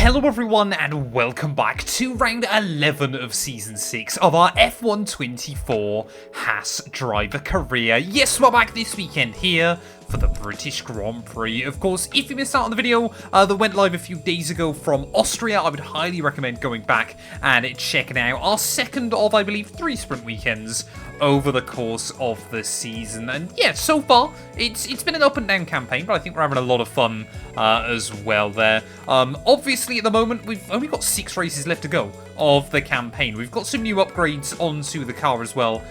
Hello everyone and welcome back to round 11 of season 6 of our F124 Haas driver career. Yes, we're back this weekend here for the British Grand Prix. Of course, if you missed out on the video that went live a few days ago from Austria, I would highly recommend going back and checking out our second of, I believe, 3 sprint weekends over the course of the season. And yeah, so far, it's been an up and down campaign, but I think we're having a lot of fun as well there. Obviously, at the moment, we've only got 6 races left to go of the campaign. We've got some new upgrades onto the car as well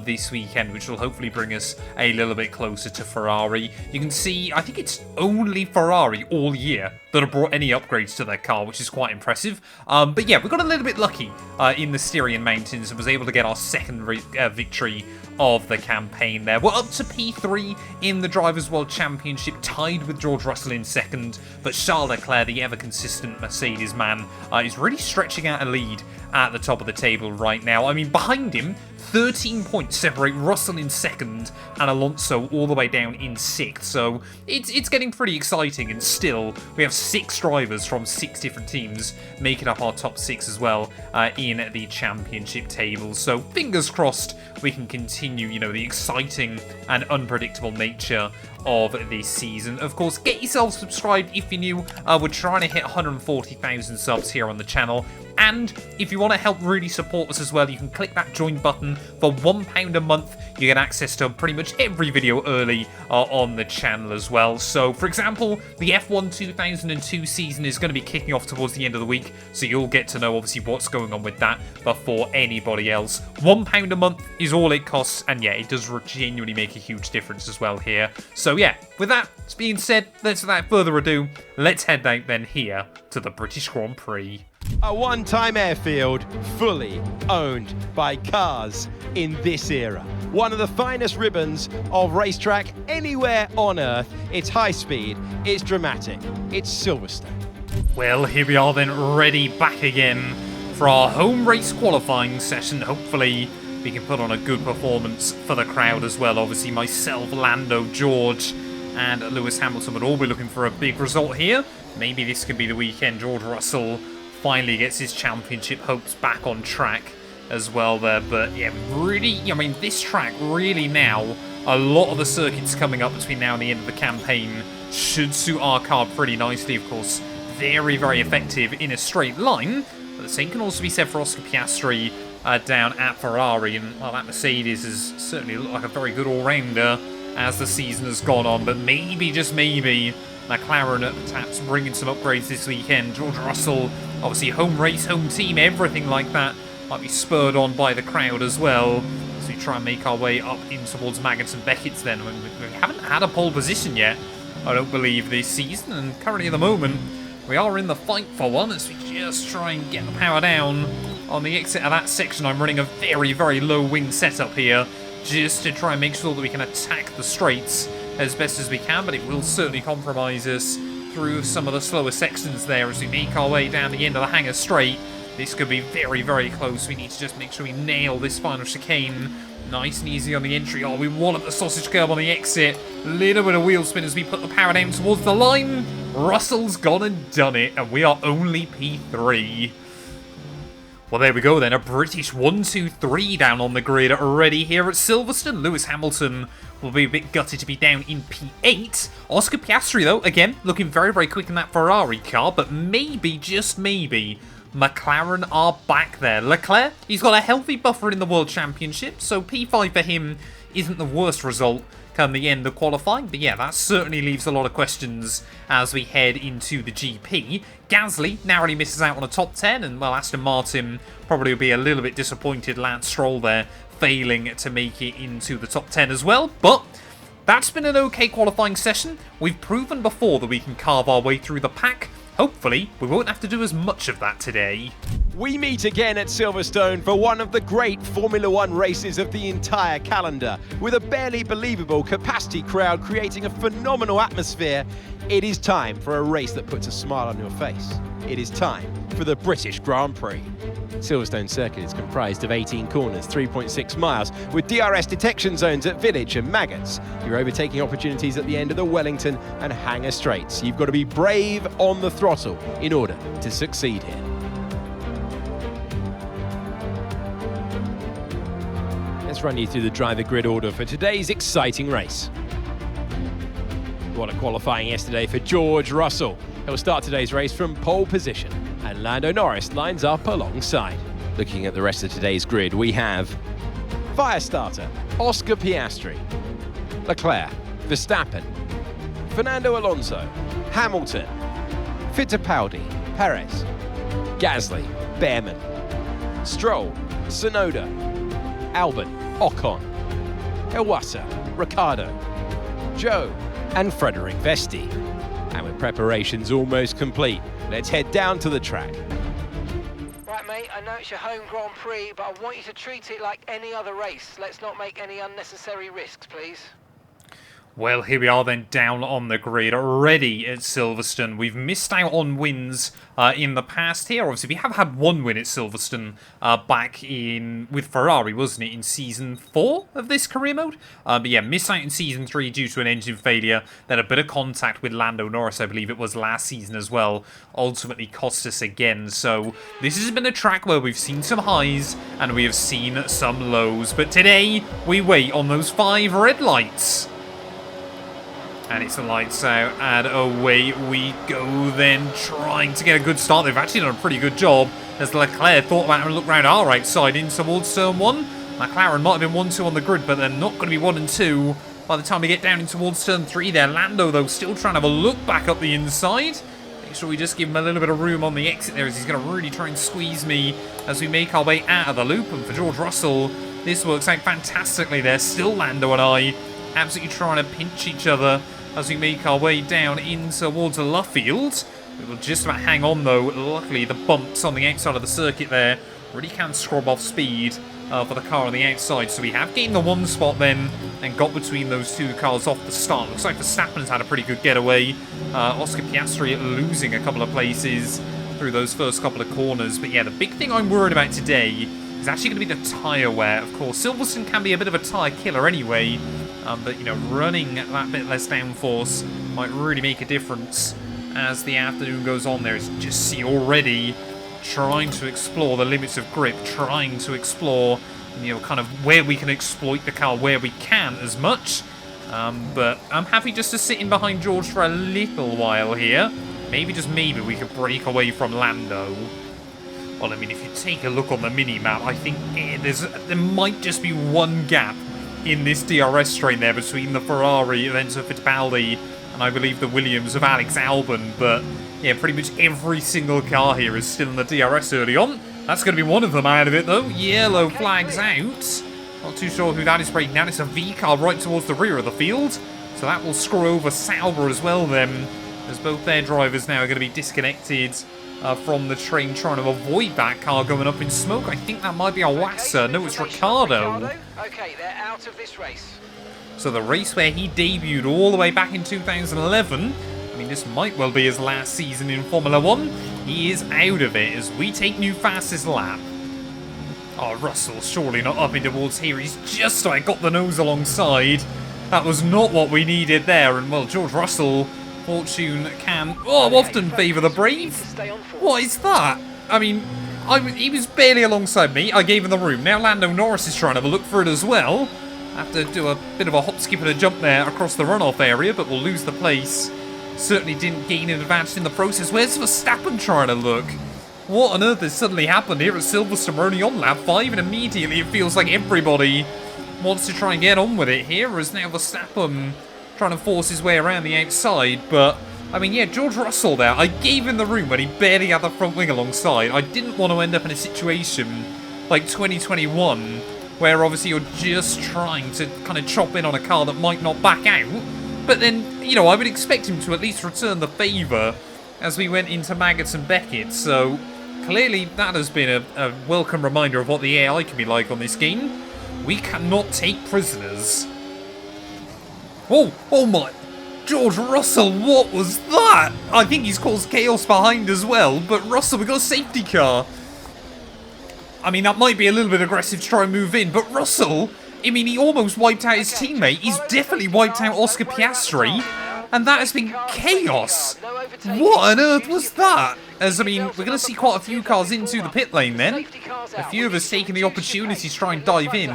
this weekend, which will hopefully bring us a little bit closer to Ferrari. You can see, I think it's only Ferrari all year that have brought any upgrades to their car, which is quite impressive. But yeah, we got a little bit lucky in the Styrian Mountains and was able to get our second victory of the campaign there. We're up to P3 in the Drivers' World Championship, tied with George Russell in second, but Charles Leclerc, the ever-consistent Mercedes man, is really stretching out a lead at the top of the table right now. I mean, behind him, 13 points separate Russell in second and Alonso all the way down in 6th. So it's getting pretty exciting, and still we have 6 drivers from 6 different teams making up our top 6 as well in the championship table. So fingers crossed we can continue, you know, the exciting and unpredictable nature of this season. Of course, get yourself subscribed if you're new. We're trying to hit 140,000 subs here on the channel. And if you want to help really support us as well, you can click that join button. For £1 a month, you get access to pretty much every video early on the channel as well. So, for example, the F1 2002 season is going to be kicking off towards the end of the week, so you'll get to know, obviously, what's going on with that before anybody else. £1 a month is all it costs, and yeah, it does genuinely make a huge difference as well here. So yeah, with that being said, without further ado, let's head out then here to the British Grand Prix. A one-time airfield fully owned by cars in this era. One of the finest ribbons of racetrack anywhere on Earth. It's high speed, it's dramatic, it's Silverstone. Well, here we are then, ready back again for our home race qualifying session. Hopefully we can put on a good performance for the crowd as well. Obviously myself, Lando, George and Lewis Hamilton would all be looking for a big result here. Maybe this could be the weekend George Russell finally gets his championship hopes back on track as well there. But yeah, really, I mean, this track really now, a lot of the circuits coming up between now and the end of the campaign should suit our car pretty nicely. Of course, very, very effective in a straight line. But the same can also be said for Oscar Piastri down at Ferrari. And well, that Mercedes has certainly looked like a very good all-rounder as the season has gone on. But maybe, just maybe, McLaren perhaps bringing some upgrades this weekend. George Russell, obviously home race, home team, everything like that might be spurred on by the crowd as well. So we try and make our way up in towards Magnussen and Beckett's then. We haven't had a pole position yet, I don't believe, this season. And currently at the moment, we are in the fight for one as we just try and get the power down on the exit of that section. I'm running a very, very low wing setup here just to try and make sure that we can attack the straights as best as we can, but it will certainly compromise us through some of the slower sections there as we make our way down the end of the hangar straight. This could be very, very close. We need to just make sure we nail this final chicane. Nice and easy on the entry. Oh, we wallop the sausage curb on the exit. Little bit of wheel spin as we put the power down towards the line. Russell's gone and done it, and we are only P3. Well, there we go then, a British 1-2-3 down on the grid already here at Silverstone. Lewis Hamilton will be a bit gutted to be down in P8. Oscar Piastri, though, again, looking very, very quick in that Ferrari car, but maybe, just maybe, McLaren are back there. Leclerc, he's got a healthy buffer in the World Championship, so P5 for him isn't the worst result come the end of qualifying. But yeah, that certainly leaves a lot of questions as we head into the GP. Gasly narrowly misses out on a top 10, and well, Aston Martin probably will be a little bit disappointed. Lance Stroll there failing to make it into the top 10 as well. But that's been an okay qualifying session. We've proven before that we can carve our way through the pack. Hopefully, we won't have to do as much of that today. We meet again at Silverstone for one of the great Formula One races of the entire calendar, with a barely believable capacity crowd creating a phenomenal atmosphere. It is time for a race that puts a smile on your face. It is time for the British Grand Prix. Silverstone Circuit is comprised of 18 corners, 3.6 miles, with DRS detection zones at Village and Maggots. Your overtaking opportunities at the end of the Wellington and Hangar Straights. You've got to be brave on the throttle in order to succeed here. Let's run you through the driver grid order for today's exciting race. What a qualifying yesterday for George Russell. He'll start today's race from pole position, and Lando Norris lines up alongside. Looking at the rest of today's grid, we have Firestarter, Oscar Piastri, Leclerc, Verstappen, Fernando Alonso, Hamilton, Fittipaldi, Perez, Gasly, Behrman, Stroll, Tsunoda, Albon, Ocon, Iwasa, Ricciardo, Zhou, and Frederic Vesti. And with preparations almost complete, let's head down to the track. Right, mate, I know it's your home Grand Prix, but I want you to treat it like any other race. Let's not make any unnecessary risks, please. Well, here we are then down on the grid, already at Silverstone. We've missed out on wins in the past here. Obviously, we have had one win at Silverstone back in with Ferrari, wasn't it, in Season 4 of this career mode? But yeah, missed out in Season 3 due to an engine failure. Then a bit of contact with Lando Norris, I believe it was last season as well, ultimately cost us again. So this has been a track where we've seen some highs and we have seen some lows. But today, we wait on those 5 red lights. And it's the lights out, and away we go then, trying to get a good start. They've actually done a pretty good job, as Leclerc thought about it and looked round our right side in towards turn 1. McLaren might have been 1-2 on the grid, but they're not going to be 1 and 2 by the time we get down in towards turn 3 there. Lando, though, still trying to have a look back up the inside. Make sure we just give him a little bit of room on the exit there, as he's going to really try and squeeze me as we make our way out of the loop. And for George Russell, this works out fantastically there. Still Lando and I absolutely trying to pinch each other as we make our way down in towards Luffield. We will just about hang on, though. Luckily, the bumps on the outside of the circuit there really can scrub off speed for the car on the outside. So we have gained the 1 spot then and got between those 2 cars off the start. Looks like Verstappen's had a pretty good getaway. Oscar Piastri losing a couple of places through those first couple of corners. But yeah, the big thing I'm worried about today is actually going to be the tyre wear. Of course, Silverstone can be a bit of a tyre killer anyway. But, you know, running that bit less downforce might really make a difference as the afternoon goes on there. As you just see already trying to explore the limits of grip, trying to explore, you know, kind of where we can exploit the car where we can as much. But I'm happy just to sit in behind George for a little while here. Maybe, just maybe, we could break away from Lando. Well, I mean, if you take a look on the mini-map, I think there might just be one gap in this DRS train there between the Ferrari and Enzo Fittipaldi and I believe the Williams of Alex Albon. But yeah, pretty much every single car here is still in the DRS early on. That's going to be one of them out of it, though. Yellow flags out. Not too sure who that is breaking down. It's a V car right towards the rear of the field. So that will screw over Sauber as well then, as both their drivers now are going to be disconnected from the train, trying to avoid that car going up in smoke. I think that might be Iwasa. No, it's Ricciardo. Okay, they're out of this race. So the race where he debuted all the way back in 2011, I mean, this might well be his last season in Formula 1. He is out of it as we take new fastest lap. Oh, Russell surely not up in towards here. He's just got the nose alongside. That was not what we needed there. And, well, George Russell, fortune can often favour the brave. What is that? I mean, he was barely alongside me. I gave him the room. Now Lando Norris is trying to have a look for it as well. Have to do a bit of a hop, skip and a jump there across the runoff area, but we'll lose the place. Certainly didn't gain an advantage in the process. Where's Verstappen trying to look? What on earth has suddenly happened here at Silverstone? We're only on lap 5 and immediately it feels like everybody wants to try and get on with it here, as now Verstappen trying to force his way around the outside. But, I mean, yeah, George Russell there, I gave him the room when he barely had the front wing alongside. I didn't want to end up in a situation like 2021, where obviously you're just trying to kind of chop in on a car that might not back out. But then, you know, I would expect him to at least return the favour as we went into Maggots and Beckett. So, clearly that has been a welcome reminder of what the AI can be like on this game. We cannot take prisoners. Oh my... George Russell, what was that? I think he's caused chaos behind as well, but Russell, we got a safety car. I mean, that might be a little bit aggressive to try and move in, but Russell, I mean, he almost wiped out his teammate. He's definitely wiped out Oscar Piastri, and that has been chaos. What on earth was that? As, I mean, we're going to see quite a few cars into the pit lane then. A few of us taking the opportunity to try and dive in.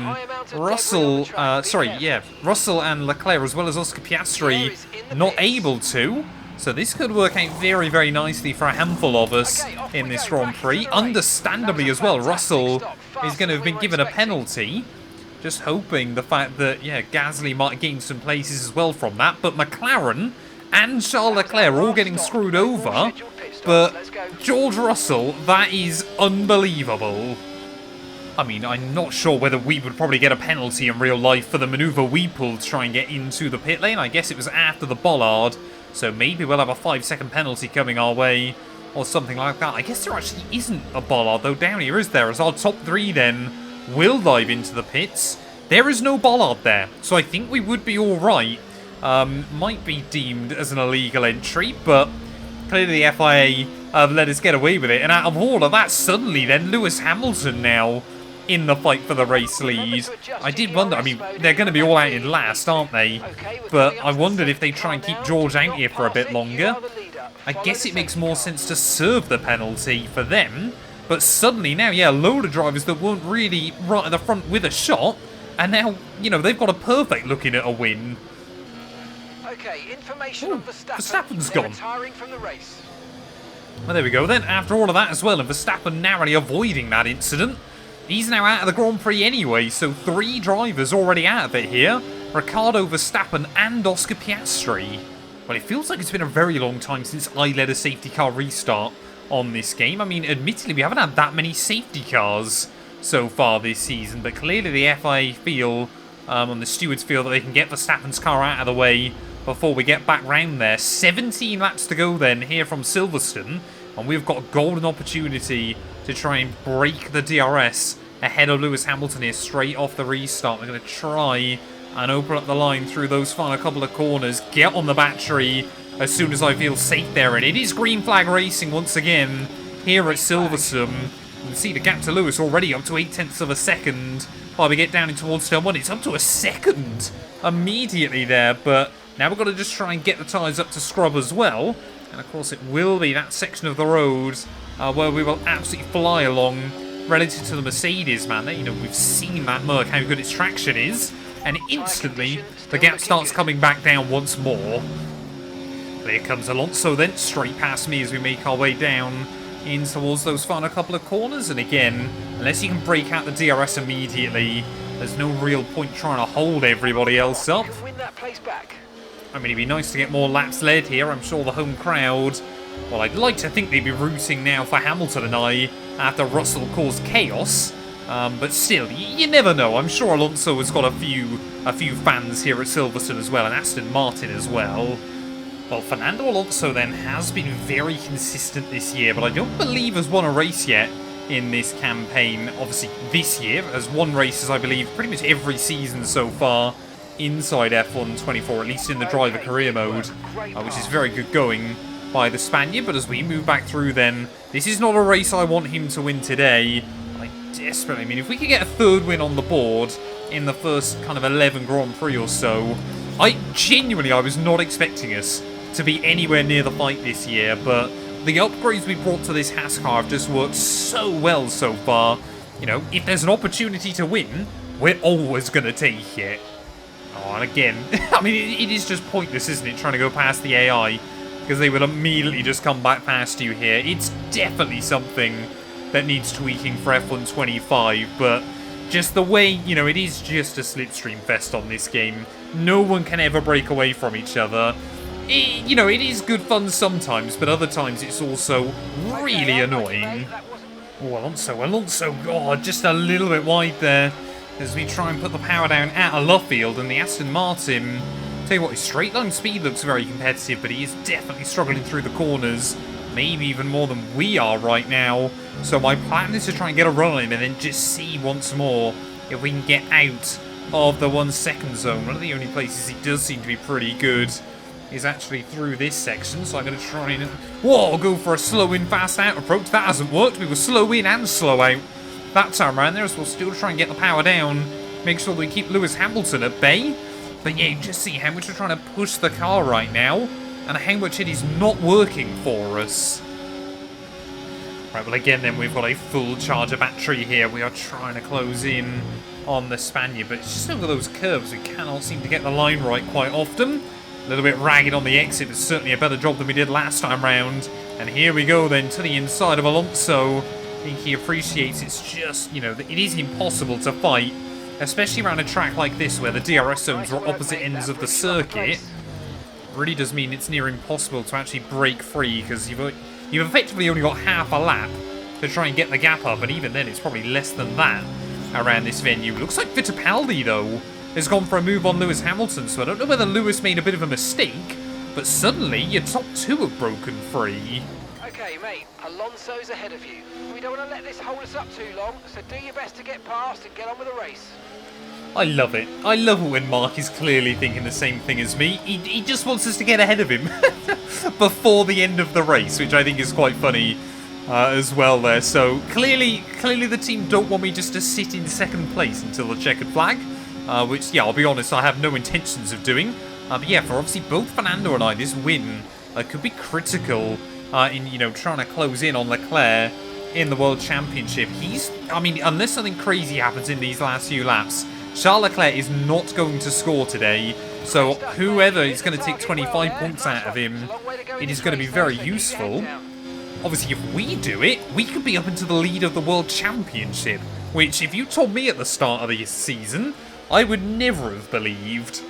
Russell and Leclerc, as well as Oscar Piastri, not able to. So this could work out very, very nicely for a handful of us in this Grand Prix. Understandably as well, Russell is going to have been given a penalty. Just hoping the fact that, yeah, Gasly might gain some places as well from that. But McLaren and Charles Leclerc are all getting screwed over. But George Russell, that is unbelievable. I mean, I'm not sure whether we would probably get a penalty in real life for the manoeuvre we pulled to try and get into the pit lane. I guess it was after the bollard, so maybe we'll have a 5-second penalty coming our way or something like that. I guess there actually isn't a bollard, though, down here, is there? As our top three then will dive into the pits. There is no bollard there, so I think we would be all right. Might be deemed as an illegal entry, but clearly the FIA have let us get away with it. And out of all of that, suddenly then Lewis Hamilton now in the fight for the race lead. I did wonder, I mean, they're going to be all out in last, aren't they? But I wondered if they try and keep George out here for a bit longer. I guess it makes more sense to serve the penalty for them. But suddenly now, yeah, a load of drivers that weren't really right at the front with a shot. And now, you know, they've got a perfect looking at a win. Okay, information on Verstappen's gone. retiring from the race. Well, there we go then. After all of that as well, and Verstappen narrowly avoiding that incident. He's now out of the Grand Prix anyway, so 3 drivers already out of it here. Ricciardo, Verstappen and Oscar Piastri. Well, it feels like it's been a very long time since I led a safety car restart on this game. I mean, admittedly, we haven't had that many safety cars so far this season, but clearly the FIA feel, on the stewards feel that they can get Verstappen's car out of the way before we get back round there. 17 laps to go then here from Silverstone, and we've got a golden opportunity to try and break the DRS ahead of Lewis Hamilton here straight off the restart. We're going to try and open up the line through those final couple of corners, get on the battery as soon as I feel safe there, and it is green flag racing once again here at Silverstone. You can see the gap to Lewis already up to 0.8 of a second while we get down in towards turn 1. It's up to a second immediately there, but now we've got to just try and get the tyres up to scrub as well. And of course it will be that section of the road where we will absolutely fly along relative to the Mercedes, man. You know, we've seen that Merc, how good its traction is, and instantly the gap starts coming back down once more. There comes Alonso then, straight past me as we make our way down in towards those final couple of corners. And again, unless you can break out the DRS immediately, there's no real point trying to hold everybody else up. I mean, it'd be nice to get more laps led here. I'm sure the home crowd, well, I'd like to think they'd be rooting now for Hamilton and I after Russell caused chaos. But still, you never know. I'm sure Alonso has got a few fans here at Silverstone as well, and Aston Martin as well. Well, Fernando Alonso then has been very consistent this year, but I don't believe has won a race yet in this campaign. Obviously, this year has won races, I believe, pretty much every season so far inside F1 24, at least in the driver career mode, which is very good going by the Spaniard. But as we move back through then, this is not a race I want him to win today. I desperately, I mean, if we could get a 3rd win on the board in the first kind of 11 Grand Prix or so, I was not expecting us to be anywhere near the fight this year, but the upgrades we brought to this Haas car have just worked so well so far. You know, if there's an opportunity to win, we're always going to take it. Oh, and again, I mean, it is just pointless, isn't it, trying to go past the AI, because they will immediately just come back past you here. It's definitely something that needs tweaking for F1 25, but just the way, you know, it is just a slipstream fest on this game. No one can ever break away from each other. You know, it is good fun sometimes, but other times it's also really annoying. Oh, Alonso, God, just a little bit wide there as we try and put the power down at a Luffield, and the Aston Martin, tell you what, his straight line speed looks very competitive, but he is definitely struggling through the corners maybe even more than we are right now. So my plan is to try and get a run on him and then just see once more if we can get out of the 1 second zone. One of the only places he does seem to be pretty good is actually through this section, so I'm going to try and go for a slow in, fast out approach. That hasn't worked. We were slow in and slow out that time around there, so we'll still try and get the power down, make sure that we keep Lewis Hamilton at bay. But yeah, you just see how much we're trying to push the car right now, and how much it is not working for us. Right, well again then, we've got a full charger battery here. We are trying to close in on the Spaniard, but it's just over those curves we cannot seem to get the line right quite often. A little bit ragged on the exit, but certainly a better job than we did last time round. And here we go then to the inside of Alonso. I think he appreciates it's just, you know, it is impossible to fight, especially around a track like this where the DRS zones are opposite ends of the circuit. It really does mean it's near impossible to actually break free, because you've effectively only got half a lap to try and get the gap up, and even then it's probably less than that around this venue. Looks like Fittipaldi, though, has gone for a move on Lewis Hamilton, so I don't know whether Lewis made a bit of a mistake, but suddenly your top two have broken free. Okay, mate, Alonso's ahead of you. We don't want to let this hold us up too long, so do your best to get past and get on with the race. I love it. I love it when Mark is clearly thinking the same thing as me. He just wants us to get ahead of him before the end of the race, which I think is quite funny as well there. So clearly the team don't want me just to sit in second place until the checkered flag, which, yeah, I'll be honest, I have no intentions of doing. But yeah, for obviously both Fernando and I, this win could be critical in, you know, trying to close in on Leclerc in the World Championship. I mean, unless something crazy happens in these last few laps, Charles Leclerc is not going to score today. So whoever is going to take 25 points out of him, it is going to be very useful. Obviously, if we do it, we could be up into the lead of the World Championship, which, if you told me at the start of the season, I would never have believed.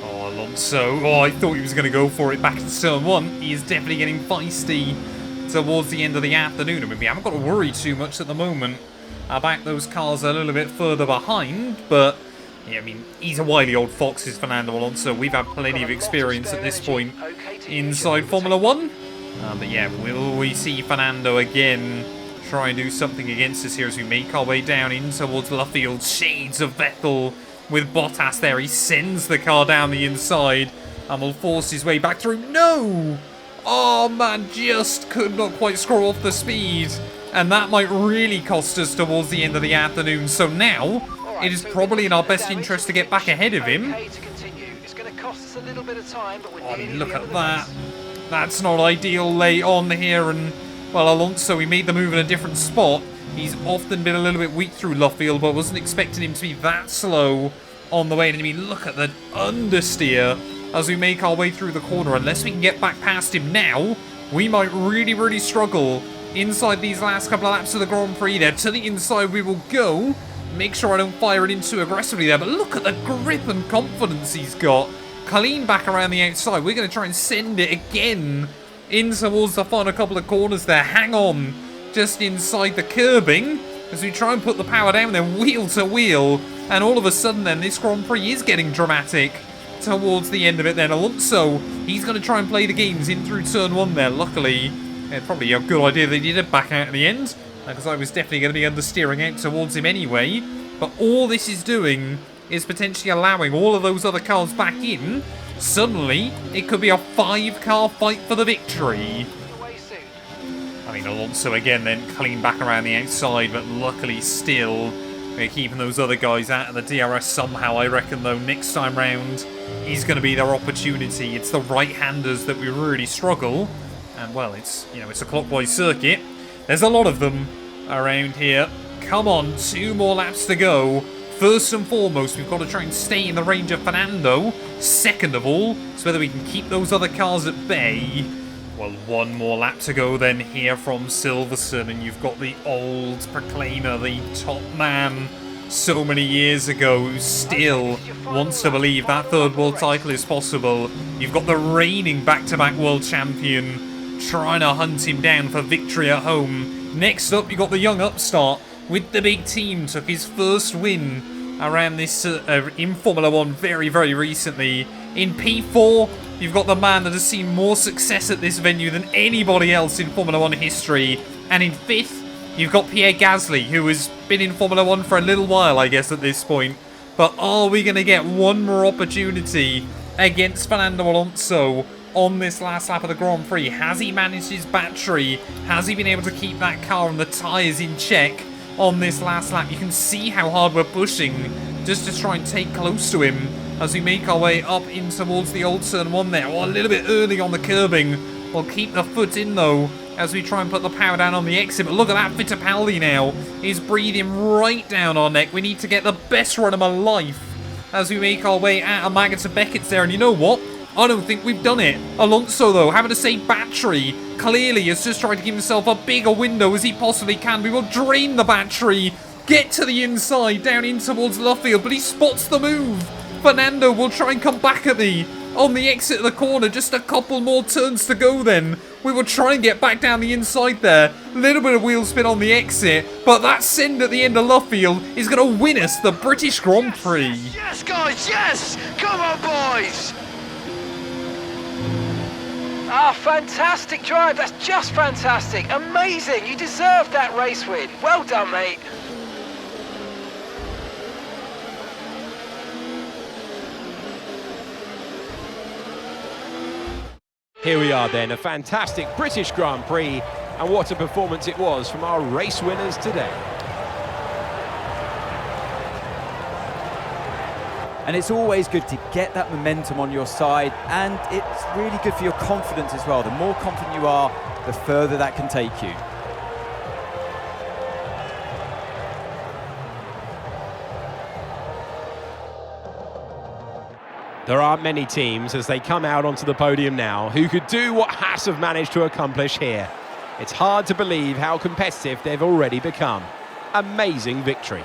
Oh, Alonso. Oh, I thought he was going to go for it back in turn 1. He is definitely getting feisty towards the end of the afternoon. I mean, we haven't got to worry too much at the moment about those cars a little bit further behind, but yeah, I mean, he's a wily old fox, is Fernando Alonso. We've had plenty of experience at this point inside Formula 1. But yeah, will we see Fernando again try and do something against us here as we make our way down in towards Luffield? Shades of Vettel with Bottas there. He sends the car down the inside and will force his way back through. No! Oh man, just could not quite scroll off the speed. And that might really cost us towards the end of the afternoon. So now, it is probably in our best interest to get back ahead of him. I mean, look at that. That's not ideal late on here. And, well, Alonso, he made the move in a different spot. He's often been a little bit weak through Luffield, but wasn't expecting him to be that slow on the way. And I mean, look at the understeer as we make our way through the corner. Unless we can get back past him now, we might really, really struggle inside these last couple of laps of the Grand Prix there. To the inside we will go. Make sure I don't fire it in too aggressively there, but look at the grip and confidence he's got. Clean back around the outside. We're going to try and send it again in towards the final couple of corners there. Hang on, just inside the curbing as we try and put the power down there, wheel to wheel. And all of a sudden then, this Grand Prix is getting dramatic towards the end of it then. Alonso, he's going to try and play the games in through turn 1 there. Luckily, probably a good idea that he did back out in the end, because I was definitely going to be understeering out towards him anyway. But all this is doing is potentially allowing all of those other cars back in. Suddenly, it could be a 5-car fight for the victory. I mean, Alonso again then clean back around the outside, but luckily still we're keeping those other guys out of the DRS somehow. I reckon, though, next time round is going to be their opportunity. It's the right-handers that we really struggle. And, well, it's, you know, it's a clockwise circuit. There's a lot of them around here. Come on, 2 more laps to go. First and foremost, we've got to try and stay in the range of Fernando. Second of all, it's whether we can keep those other cars at bay. Well, 1 more lap to go then here from Silverstone, and you've got the old proclaimer, the top man so many years ago, who still wants to believe that 3rd world title is possible. You've got the reigning back-to-back world champion trying to hunt him down for victory at home. Next up, you've got the young upstart with the big team, took his first win around this in Formula 1 very, very recently in P4. you've got the man that has seen more success at this venue than anybody else in Formula 1 history. And in 5th, you've got Pierre Gasly, who has been in Formula 1 for a little while, I guess, at this point. But are we going to get one more opportunity against Fernando Alonso on this last lap of the Grand Prix? Has he managed his battery? Has he been able to keep that car and the tyres in check on this last lap? You can see how hard we're pushing just to try and take close to him as we make our way up in towards the old turn 1 there. Well, a little bit early on the curbing. We'll keep the foot in, though, as we try and put the power down on the exit. But look at that, Fittipaldi now is breathing right down our neck. We need to get the best run of my life as we make our way out of Maggots and Beckett's there. And you know what? I don't think we've done it. Alonso, though, having to say battery, clearly is just trying to give himself a bigger window as he possibly can. We will drain the battery, get to the inside, down in towards Luffield, but he spots the move. Fernando will try and come back at me on the exit of the corner. Just a couple more turns to go then. We will try and get back down the inside there. A little bit of wheel spin on the exit, but that send at the end of Luffield is going to win us the British Grand Prix. Yes, guys, yes! Come on, boys! Ah, fantastic drive. That's just fantastic. Amazing. You deserved that race win. Well done, mate. Here we are then, a fantastic British Grand Prix, and what a performance it was from our race winners today. And it's always good to get that momentum on your side, and it's really good for your confidence as well. The more confident you are, the further that can take you. There aren't many teams as they come out onto the podium now who could do what Haas have managed to accomplish here. It's hard to believe how competitive they've already become. Amazing victory.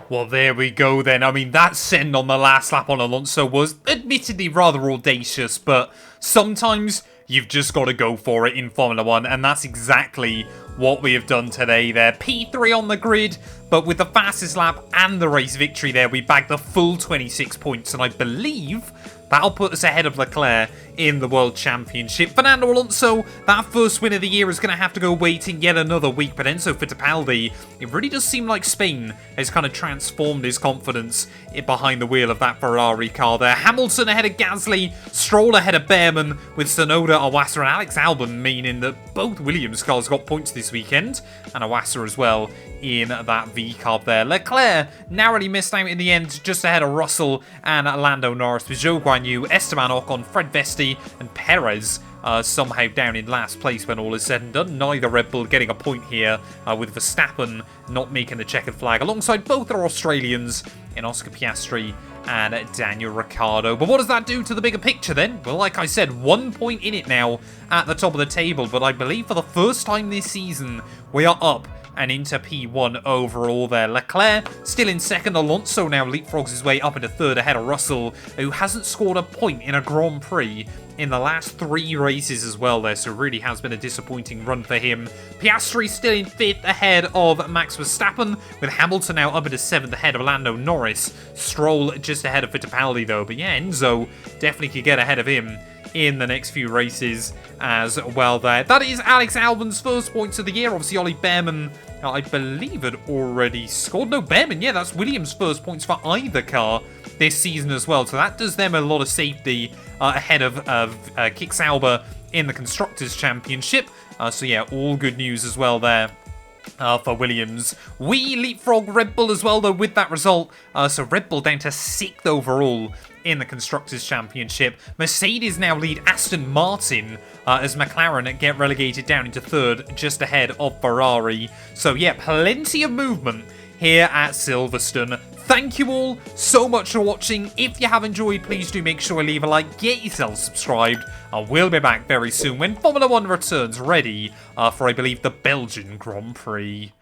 Well, there we go then. I mean, that send on the last lap on Alonso was admittedly rather audacious, but sometimes you've just got to go for it in Formula 1, and that's exactly what we have done today there. P3 on the grid, but with the fastest lap and the race victory there, we bagged the full 26 points, and I believe that'll put us ahead of Leclerc in the World Championship. Fernando Alonso, that first win of the year is going to have to go waiting yet another week. But Enzo Fittipaldi, it really does seem like Spain has kind of transformed his confidence behind the wheel of that Ferrari car there. Hamilton ahead of Gasly, Stroll ahead of Behrman, with Tsunoda, Iwasa and Alex Albon, meaning that both Williams cars got points this weekend, and Iwasa as well in that V-Carb there. Leclerc narrowly missed out in the end, just ahead of Russell and Lando Norris, with Zhou Guanyu, Esteban Ocon, Fred Vesti and Perez somehow down in last place when all is said and done. Neither Red Bull getting a point here, with Verstappen not making the checkered flag, alongside both our Australians in Oscar Piastri and Daniel Ricciardo. But what does that do to the bigger picture then? Well, like I said, 1 point in it now at the top of the table, but I believe for the first time this season, we are up and into P1 overall there. Leclerc still in second. Alonso now leapfrogs his way up into third ahead of Russell, who hasn't scored a point in a Grand Prix in the last 3 races as well there, so it really has been a disappointing run for him. Piastri still in 5th ahead of Max Verstappen, with Hamilton now up into 7th ahead of Lando Norris. Stroll just ahead of Fittipaldi though, but yeah, Enzo definitely could get ahead of him in the next few races as well there. That is Alex Albon's first points of the year. Obviously, Ollie Behrman, I believe, had already scored. No, Behrman, yeah, that's Williams' first points for either car this season as well. So that does them a lot of safety ahead of Kick Sauber in the Constructors' Championship. So yeah, all good news as well there. For Williams. We leapfrog Red Bull as well, though, with that result. So Red Bull down to 6th overall in the Constructors' Championship. Mercedes now lead Aston Martin as McLaren get relegated down into 3rd, just ahead of Ferrari. So yeah, plenty of movement here at Silverstone. thank you all so much for watching. If you have enjoyed, please do make sure to leave a like, get yourself subscribed, and we'll be back very soon when Formula 1 returns ready for, I believe, the Belgian Grand Prix.